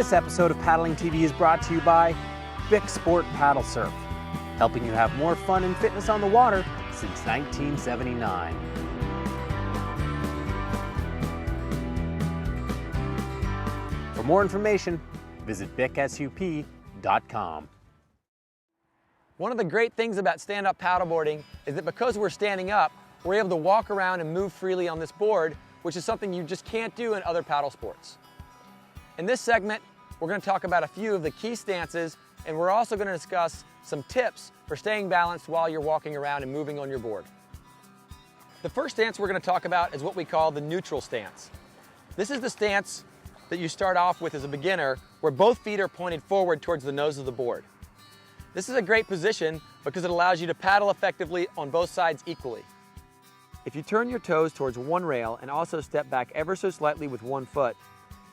This episode of Paddling TV is brought to you by Bic Sport Paddle Surf, helping you have more fun and fitness on the water since 1979. For more information, visit bicsup.com. One of the great things about stand-up paddleboarding is that because we're standing up, we're able to walk around and move freely on this board, which is something you just can't do in other paddle sports. In this segment, we're going to talk about a few of the key stances, and we're also going to discuss some tips for staying balanced while you're walking around and moving on your board. The first stance we're going to talk about is what we call the neutral stance. This is the stance that you start off with as a beginner, where both feet are pointed forward towards the nose of the board. This is a great position because it allows you to paddle effectively on both sides equally. If you turn your toes towards one rail and also step back ever so slightly with one foot,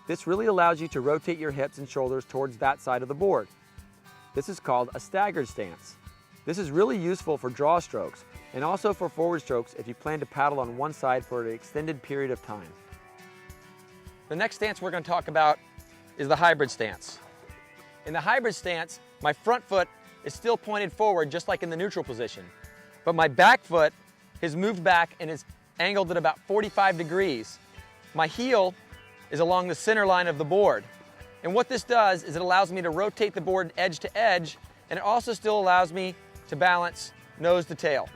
this really allows you to rotate your hips and shoulders towards that side of the board. This is called a staggered stance. This is really useful for draw strokes and also for forward strokes if you plan to paddle on one side for an extended period of time. The next stance we're going to talk about is the hybrid stance. In the hybrid stance, my front foot is still pointed forward just like in the neutral position, but my back foot has moved back and is angled at about 45 degrees. My heel is along the center line of the board. And what this does is it allows me to rotate the board edge to edge, and it also still allows me to balance nose to tail.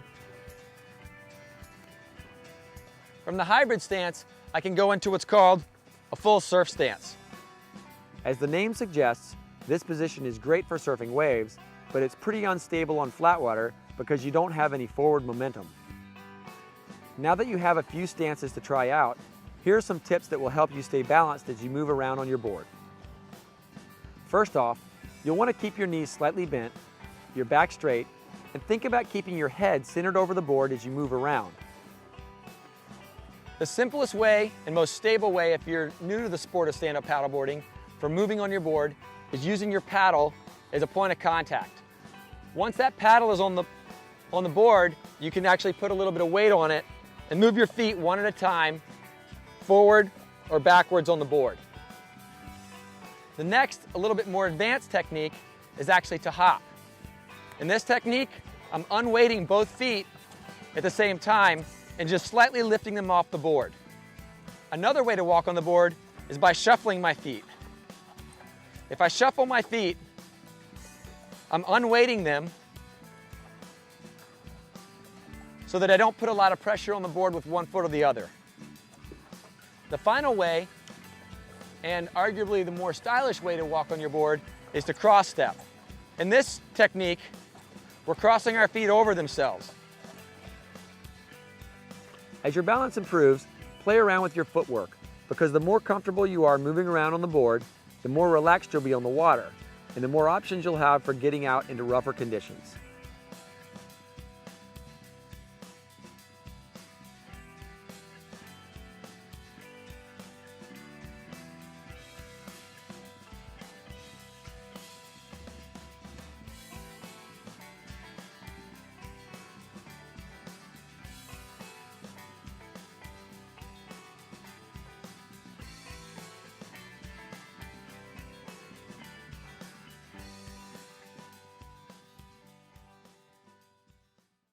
From the hybrid stance, I can go into what's called a full surf stance. As the name suggests, this position is great for surfing waves, but it's pretty unstable on flat water because you don't have any forward momentum. Now that you have a few stances to try out, here are some tips that will help you stay balanced as you move around on your board. First off, you'll want to keep your knees slightly bent, your back straight, and think about keeping your head centered over the board as you move around. The simplest way and most stable way if you're new to the sport of stand-up paddleboarding for moving on your board is using your paddle as a point of contact. Once that paddle is on the board, you can actually put a little bit of weight on it and move your feet one at a time, forward or backwards on the board. The next, a little bit more advanced technique is actually to hop. In this technique, I'm unweighting both feet at the same time and just slightly lifting them off the board. Another way to walk on the board is by shuffling my feet. If I shuffle my feet, I'm unweighting them so that I don't put a lot of pressure on the board with one foot or the other. The final way, and arguably the more stylish way to walk on your board, is to cross step. In this technique, we're crossing our feet over themselves. As your balance improves, play around with your footwork, because the more comfortable you are moving around on the board, the more relaxed you'll be on the water, and the more options you'll have for getting out into rougher conditions.